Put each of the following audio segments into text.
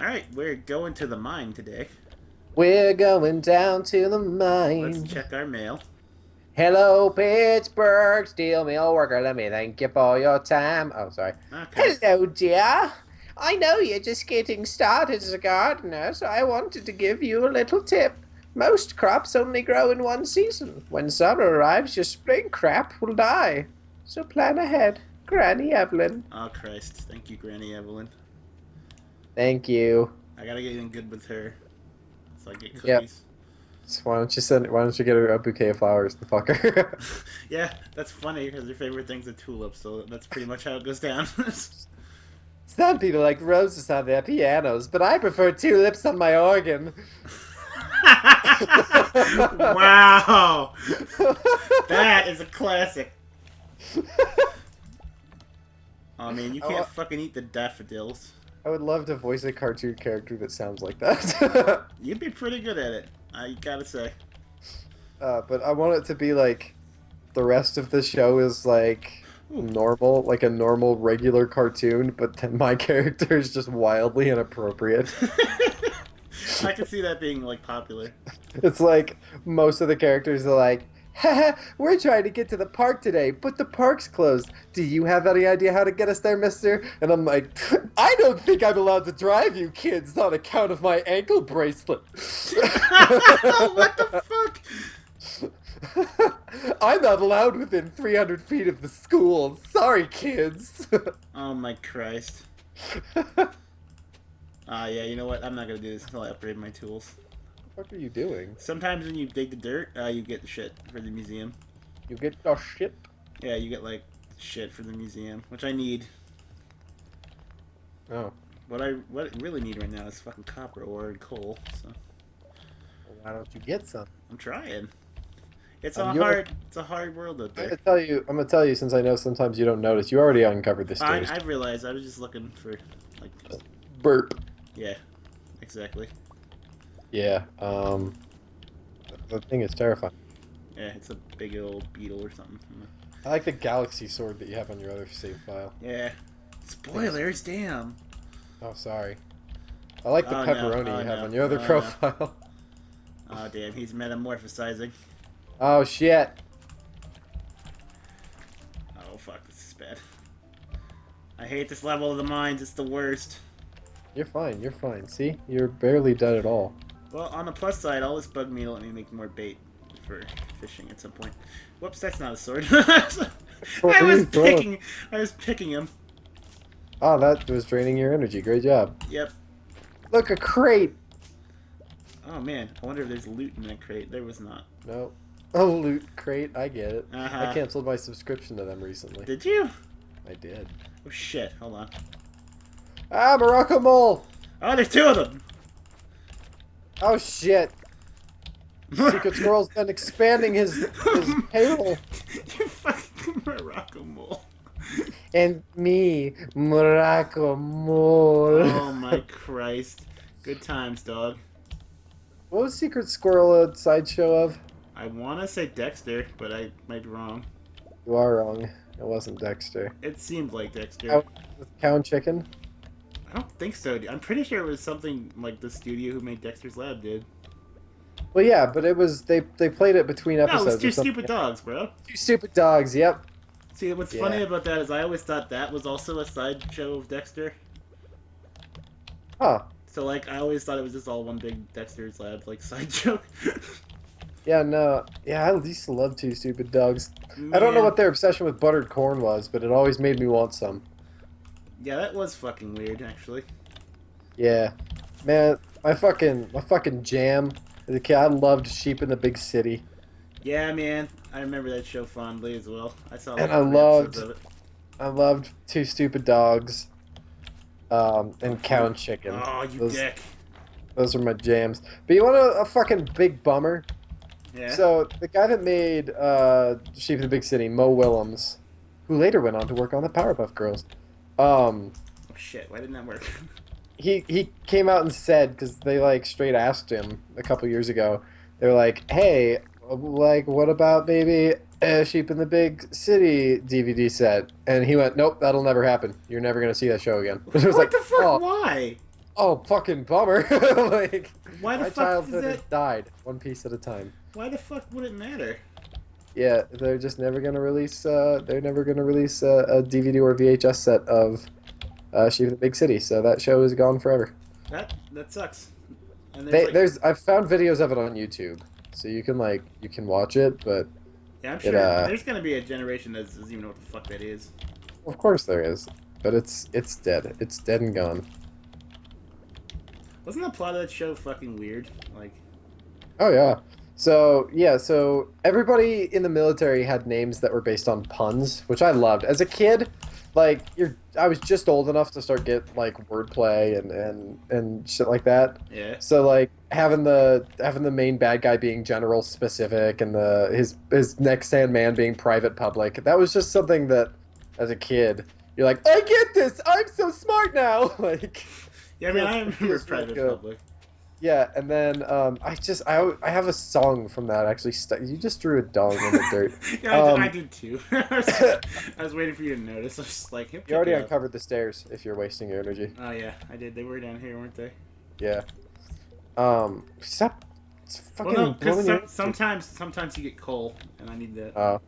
Alright, we're going to the mine today. We're going down to the Let's mine. check our mail. Hello, Pittsburgh steel mill worker. Let me thank you for your time. Oh, sorry. Okay. Hello, dear. I know you're just getting started as a gardener, so I wanted to give you a little tip. Most crops only grow in one season. When summer arrives, your spring crop will die. So plan ahead. Granny Evelyn. Oh, Christ. Thank you, Granny Evelyn. Thank you. I gotta get in good with her so I get Yep. cookies. So why don't you get her a bouquet of flowers, the fucker? Yeah, that's funny because your favorite thing's a tulip, so that's pretty much how it goes down. Some people like roses on their pianos, but I prefer tulips on my organ. Wow! That is a classic. Oh man, you can't fucking eat the daffodils. I would love to voice a cartoon character that sounds like that. You'd be pretty good at it, I gotta say. But I want it to be like the rest of the show is like Ooh. normal, like a normal regular cartoon, but then my character is just wildly inappropriate. I can see that being like popular. It's like most of the characters are like, haha, we're trying to get to the park today, but the park's closed. Do you have any idea how to get us there, mister? And I'm like, I don't think I'm allowed to drive you kids on account of my ankle bracelet. What the fuck? I'm not allowed within 300 feet of the school. Sorry, kids. Oh my Christ. Yeah, you know what? I'm not gonna do this until I upgrade my tools. What are you doing? Sometimes when you dig the dirt, you get the shit for the museum. You get your shit? Yeah, you get like shit for the museum, which I need. Oh. What I really need right now is fucking copper ore and coal. So Well, why don't you get some? I'm trying. It's a hard world out I'm there. gonna tell you since I know sometimes you don't notice. You already uncovered this I realized I was just looking for like burp. yeah, exactly. Yeah. The thing is terrifying. Yeah, it's a big old beetle or something. I like the galaxy sword that you have on your other save file. Yeah. Spoilers, damn. Oh, sorry. I like the Oh, no. pepperoni Oh, you have no. on your other Oh, no. profile. Oh damn, he's metamorphosizing. Oh shit. Oh fuck, this is bad. I hate this level of the mines, it's the worst. You're fine. You're fine. See, you're barely done at all. Well, on the plus side, all this bug meat will let me make more bait for fishing at some point. Whoops, that's not a sword. What were you throwing? I was picking him. Oh, that was draining your energy. Great job. Yep. Look, a crate. Oh man, I wonder if there's loot in that crate. There was not. No. Oh, loot crate. I get it. Uh-huh. I canceled my subscription to them recently. Did you? I did. Oh shit, hold on. Ah, Morocco mole. Oh, there's two of them! Oh shit. Secret Squirrel's been expanding his payroll. You fucking Morocco mole. And me, Morocco mole. Oh my Christ. Good times, dog. What was Secret Squirrel a sideshow of? I want to say Dexter, but I might be wrong. You are wrong. It wasn't Dexter. It seemed like Dexter. With cow and chicken? I don't think so. I'm pretty sure it was something like the studio who made Dexter's Lab did. Well, yeah, but it was they played it between No, episodes. it was Two or something. Stupid Dogs, bro. Two Stupid Dogs. Yep. See, what's Yeah. funny about that is I always thought that was also a sideshow of Dexter. Huh. So, like, I always thought it was just all one big Dexter's Lab, like, side joke. Yeah. No. Yeah. I used to love Two Stupid Dogs. I don't know what their obsession with buttered corn was, but it always made me want some. Yeah, that was fucking weird, actually. Yeah. Man, my fucking jam. As a kid, I loved Sheep in the Big City. Yeah, man. I remember that show fondly as well. I saw And like I 3 loved- episodes of it. I loved Two Stupid Dogs. And Cow and Chicken. Oh, you dick. Those are my jams. But you want a fucking big bummer? Yeah? So, the guy that made Sheep in the Big City, Mo Willems, who later went on to work on the Powerpuff Girls, Oh, shit. Why didn't that work? he came out and said, because they, like, straight asked him a couple years ago, they were like, hey, like, what about maybe a Sheep in the Big City DVD set? And he went, nope, that'll never happen. You're never going to see that show again. It was What like, the fuck? oh, Why? Oh, fucking bummer. Like, Why the my fuck is childhood has that? died one piece at a time. Why the fuck would it matter? Yeah, they're just never gonna release. They're never gonna release a DVD or VHS set of Sheep in the Big City. So that show is gone forever. That sucks. And there's like, I've found videos of it on YouTube, so you can watch it. But yeah, I'm it sure there's gonna be a generation that doesn't even know what the fuck that is. of course there is, but it's dead. It's dead and gone. Wasn't the plot of that show fucking weird? Like, Oh yeah. So yeah, so everybody in the military had names that were based on puns, which I loved. As a kid, like I was just old enough to start get like wordplay and shit like that. yeah. So like having the main bad guy being general specific and his next hand man being private public. That was just something that as a kid you're like, I get this. I'm so smart now. Like Yeah, I mean, I feels remember really Private good. Public. Yeah, and then I have a song from that actually. You just drew a dong in the dirt. Yeah, I did too. I was waiting for you to notice. I was just like, You already uncovered the stairs if you're wasting your energy. Oh yeah, I did. They were down here, weren't they? Yeah. Stop. It's fucking Well, no, blowing your. because sometimes you get coal, and I need that. Oh.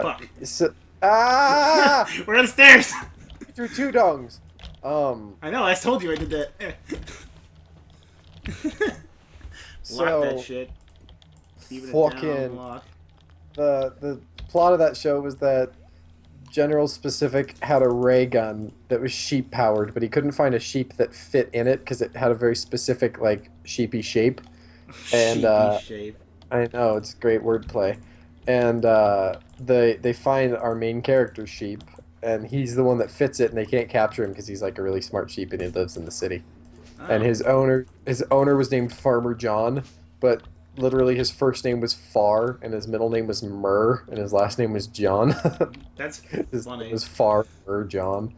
Fuck. So, ah! We're on the stairs. You threw two dongs. I know. I told you I did that. Lock that So shit. Keep it fucking down, lock. the plot of that show was that General Specific had a ray gun that was sheep powered, but he couldn't find a sheep that fit in it because it had a very specific like sheepy shape. And Sheepy shape. I know it's great wordplay, and they find our main character sheep, and he's the one that fits it, and they can't capture him because he's like a really smart sheep and he lives in the city. And Oh. his owner was named Farmer John, but literally his first name was Far, and his middle name was Murr, and his last name was John. That's His funny. name was Far Murr John.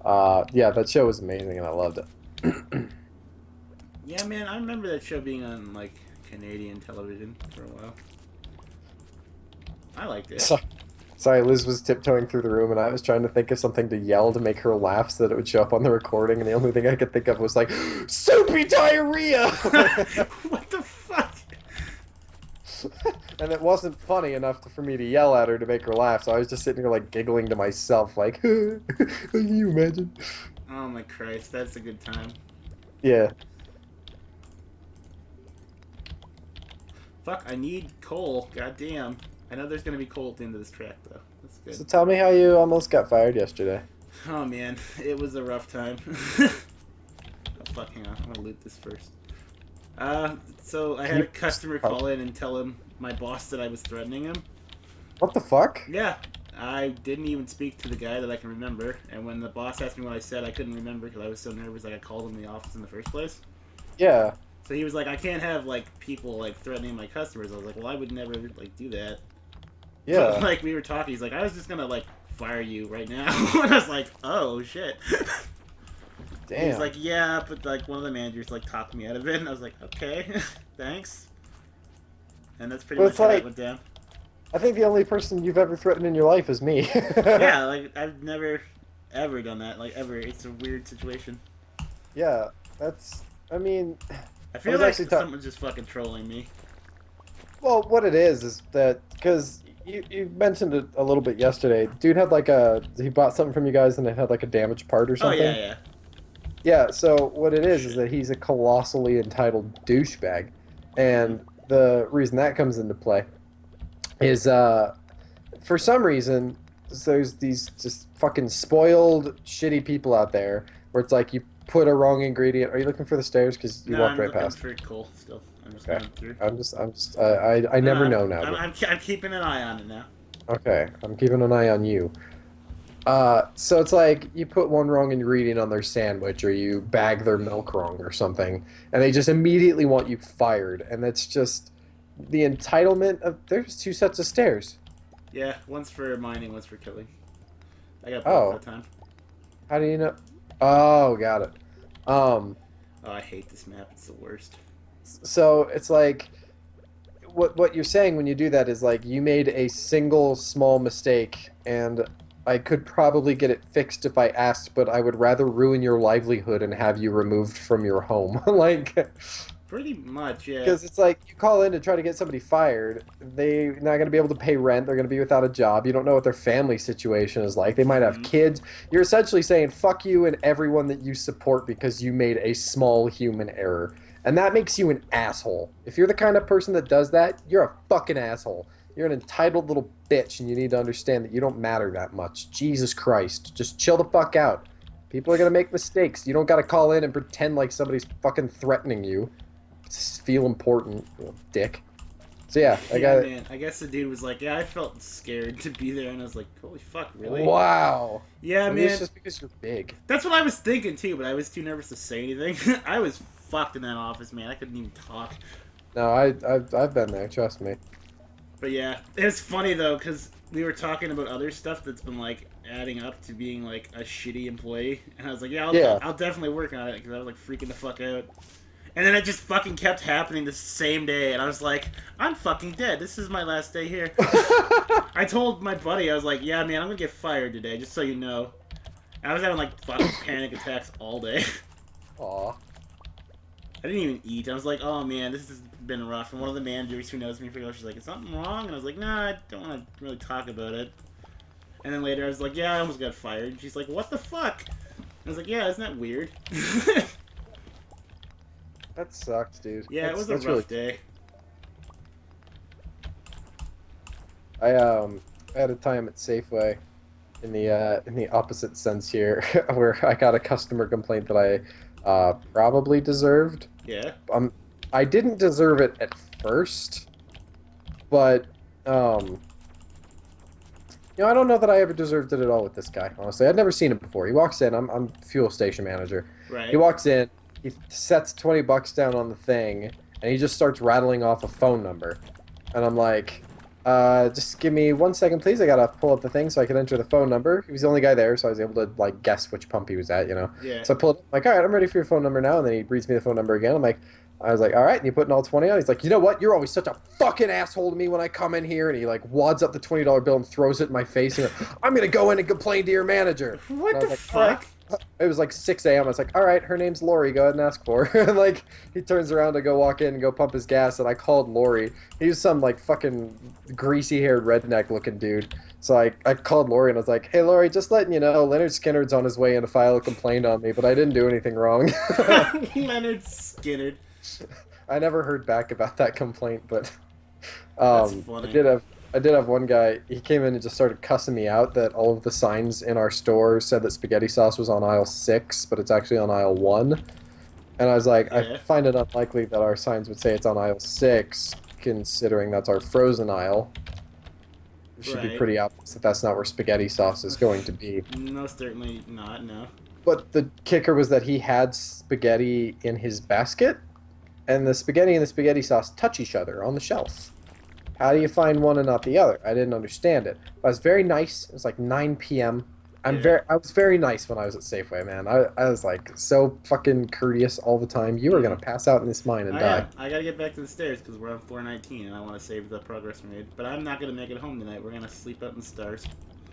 Yeah, that show was amazing, and I loved it. Yeah, man, I remember that show being on like Canadian television for a while. I liked it. Sorry, Liz was tiptoeing through the room, and I was trying to think of something to yell to make her laugh so that it would show up on the recording, and the only thing I could think of was like, "Soupy diarrhea!" What the fuck? And it wasn't funny enough for me to yell at her to make her laugh, so I was just sitting here like giggling to myself, like, "Can you imagine?" Oh my Christ, that's a good time. Yeah. Fuck, I need coal. Goddamn. I know there's gonna be coal at the end of this track, though. That's So good. tell me how you almost got fired yesterday. Oh man, it was a rough time. Oh fuck, hang on. I'm gonna loot this first. So I had a customer call in and tell him, my boss, that I was threatening him. What the fuck? Yeah, I didn't even speak to the guy that I can remember, and when the boss asked me what I said, I couldn't remember because I was so nervous, like I called him in the office in the first place. Yeah. So he was like, I can't have like people like threatening my customers. I was like, well, I would never like do that. Yeah. But, like we were talking, he's like, I was just gonna like fire you right now, and I was like, oh shit. Damn. He's like, yeah, but like one of the managers like talked me out of it, and I was like, okay, thanks. And that's pretty Well, much it's how that like- went down. I think the only person you've ever threatened in your life is me. Yeah, like I've never ever done that, like ever. It's a weird situation. Yeah. That's. I mean, I feel was like actually someone's just fucking trolling me. well, what it is that because you mentioned it a little bit yesterday. Dude had like he bought something from you guys and it had like a damaged part or Oh something. yeah. Yeah, so what it is that he's a colossally entitled douchebag. And the reason that comes into play is for some reason there's these just fucking spoiled shitty people out there where it's like you put a wrong ingredient. Are you looking for the stairs? Because you No, walked I'm right looking past. for coal still. I'm just Okay. going through. I never No, know now. I'm keeping an eye on it now. Okay, I'm keeping an eye on you. So it's like you put one wrong ingredient on their sandwich or you bag their milk wrong or something, and they just immediately want you fired. And that's just the entitlement of. There's two sets of stairs. Yeah, one's for mining, one's for killing. I got Oh. both that time. How do you know? Oh, got it. Oh, I hate this map. It's the worst. So it's like what you're saying when you do that is like you made a single small mistake and I could probably get it fixed if I asked, but I would rather ruin your livelihood and have you removed from your home. Like, Pretty much, yeah. because it's like you call in to try to get somebody fired, they're not going to be able to pay rent, they're going to be without a job, you don't know what their family situation is like, they might have kids. You're essentially saying fuck you and everyone that you support because you made a small human error. And that makes you an asshole. If you're the kind of person that does that, you're a fucking asshole. You're an entitled little bitch, and you need to understand that you don't matter that much. Jesus Christ. Just chill the fuck out. People are going to make mistakes. You don't got to call in and pretend like somebody's fucking threatening you. Just feel important, you little dick. So yeah, Man. I guess the dude was like, yeah, I felt scared to be there, and I was like, holy fuck, really? Wow. Yeah, Maybe man. it's just because you're big. That's what I was thinking, too, but I was too nervous to say anything. I was fucked in that office, man. I couldn't even talk. No, I've been there, trust me. But yeah, it's funny though, because we were talking about other stuff that's been like adding up to being like a shitty employee, and I was like, yeah, I'll definitely work on it, because I was like freaking the fuck out. And then it just fucking kept happening the same day, and I was like, I'm fucking dead. This is my last day here. I told my buddy, I was like, yeah, man, I'm gonna get fired today, just so you know. I was having like fucking panic attacks all day. Aw. I didn't even eat. I was like, oh man, this has been rough. And one of the managers who knows me pretty well, she's like, is something wrong? And I was like, nah, I don't want to really talk about it. And then later I was like, yeah, I almost got fired. And she's like, what the fuck? I was like, yeah, isn't that weird? That sucks, dude. Yeah, it was a rough day. I had a time at Safeway in the opposite sense here, where I got a customer complaint that I probably deserved. Yeah. I didn't deserve it at first, but I don't know that I ever deserved it at all with this guy. Honestly, I'd never seen him before. He walks in. I'm fuel station manager. Right. He walks in. He sets $20 down on the thing, and he just starts rattling off a phone number, and I'm like, just give me 1 second, please. I gotta pull up the thing so I can enter the phone number. He was the only guy there, so I was able to like guess which pump he was at, you know. Yeah. So I pulled, like, all right, I'm ready for your phone number now, and then he reads me the phone number again. I was like, all right, and you putting all 20 on? He's like, you know what? You're always such a fucking asshole to me when I come in here, and he like wads up the $20 bill and throws it in my face. And I'm gonna go in and complain to your manager. What the like, fuck? It was like 6 a.m. I was like, all right, her name's Lori. Go ahead and ask for her. And like, he turns around to go walk in and go pump his gas, and I called Lori. He was some like fucking greasy-haired redneck-looking dude. So I called Lori and I was like, hey, Lori, just letting you know, Leonard Skinner's on his way in to file a complaint on me, but I didn't do anything wrong. Leonard Skinner. I never heard back about that complaint, but That's funny. I did have one guy, he came in and just started cussing me out that all of the signs in our store said that spaghetti sauce was on aisle 6, but it's actually on aisle 1. And I was like, Yeah. I find it unlikely that our signs would say it's on aisle 6, considering that's our frozen aisle. It should be Right. pretty obvious that that's not where spaghetti sauce is going to be. No, certainly not, no. But the kicker was that he had spaghetti in his basket, and the spaghetti and the spaghetti sauce touch each other on the shelf. How do you find one and not the other? I didn't understand it. I was very nice. It was like 9 p.m. I was very nice when I was at Safeway, man. I was like so fucking courteous all the time. You were gonna pass out in this mine and die. I gotta get back to the stairs because we're on floor 19 and I want to save the progress we made. But I'm not gonna make it home tonight. We're gonna sleep out in the stars.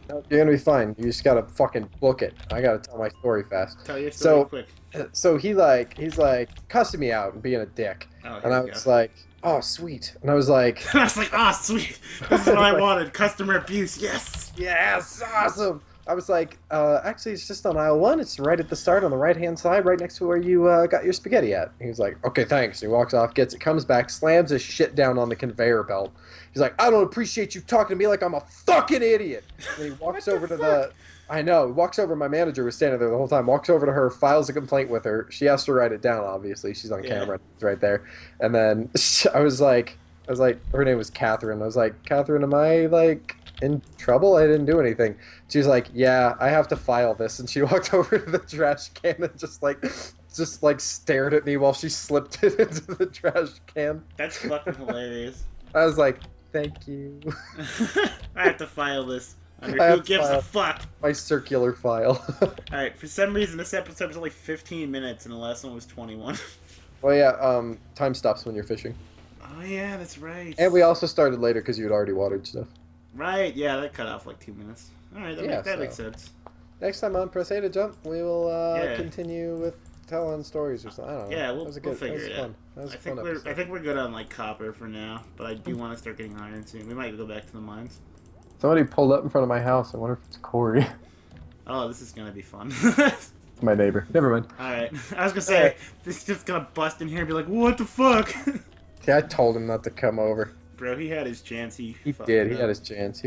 You're gonna be fine. You just gotta fucking book it. I gotta tell my story fast. Tell your story quick. So he's like cussing me out and being a dick, Oh, and I was like, oh sweet, and I was like, I was like, oh sweet, this is what I wanted. Customer abuse, yes. yes, awesome. I was like, actually, it's just on aisle 1. It's right at the start on the right-hand side, right next to where you got your spaghetti at. He was like, okay, thanks. He walks off, gets it, comes back, slams his shit down on the conveyor belt. He's like, I don't appreciate you talking to me like I'm a fucking idiot. And he walks over to the... I know. He walks over. My manager was standing there the whole time. Walks over to her, files a complaint with her. She has to write it down, obviously. She's on camera. It's right there. And then I was like, her name was Catherine. I was like, Catherine, am I, like, in trouble? I didn't do anything. She was like, yeah, I have to file this. And she walked over to the trash can and just stared at me while she slipped it into the trash can. That's fucking hilarious. I was like, thank you. I have to file this. Who gives a fuck? My circular file. Alright, for some reason this episode was only 15 minutes and the last one was 21. Well, yeah, time stops when you're fishing. Oh yeah, that's right. And we also started later because you had already watered stuff. Right, yeah, that cut off like 2 minutes. All right, that makes sense. Next time on Press A to Jump, we will continue with telling stories or something. I don't know. Yeah, we'll figure it out. I think we're good on like copper for now, but I do want to start getting iron soon. We might go back to the mines. Somebody pulled up in front of my house. I wonder if it's Corey. Oh, this is gonna be fun. It's my neighbor. Never mind. All right, I was gonna say this is just gonna bust in here and be like, "What the fuck?" Yeah, I told him not to come over. Bro, he had his chance. He did. He had his chance.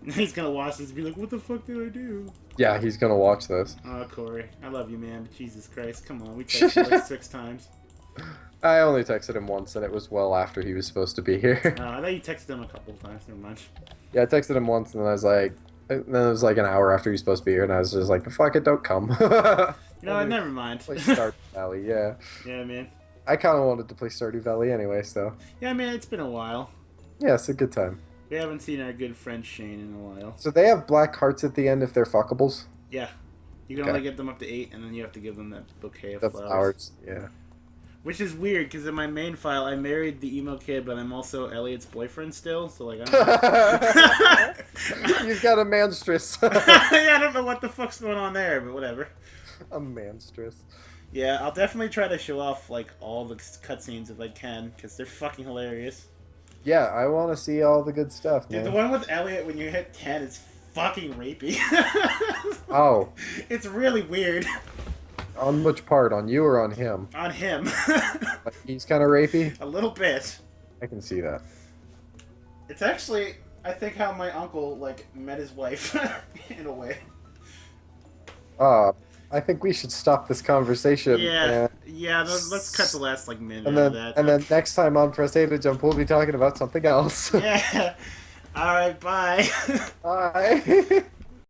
He's gonna watch this and be like, "What the fuck did I do?" Yeah, he's gonna watch this. Oh, Corey, I love you, man. Jesus Christ, come on, we texted like 6 times. I only texted him once, and it was well after he was supposed to be here. I thought you texted him a couple of times. Never mind. Yeah, I texted him once, and then I was like, and then it was like an hour after he was supposed to be here, and I was just like, "Fuck it, don't come." You know what? Never mind. Play Stardew Valley, yeah. Yeah, man. I kind of wanted to play Stardew Valley anyway, so. Yeah, man, it's been a while. Yeah, it's a good time. We haven't seen our good friend Shane in a while. So they have black hearts at the end if they're fuckables? Yeah. You can only get them up to 8, and then you have to give them that bouquet of flowers. Yeah. Which is weird, because in my main file, I married the emo kid, but I'm also Elliot's boyfriend still, so like, I don't know. You've got a manstress. Yeah, I don't know what the fuck's going on there, but whatever. A manstress. Yeah, I'll definitely try to show off, like, all the cutscenes if I can, because they're fucking hilarious. Yeah, I want to see all the good stuff, man. Dude, the one with Elliot when you hit 10 is fucking rapey. Oh. It's really weird. On which part? On you or on him? On him. Like he's kind of rapey? A little bit. I can see that. It's actually, I think, how my uncle, like, met his wife, in a way. I think we should stop this conversation. Yeah, let's cut the last, like, minute and of that. And then next time on Press A to Jump, we'll be talking about something else. Yeah. Alright, bye. Bye.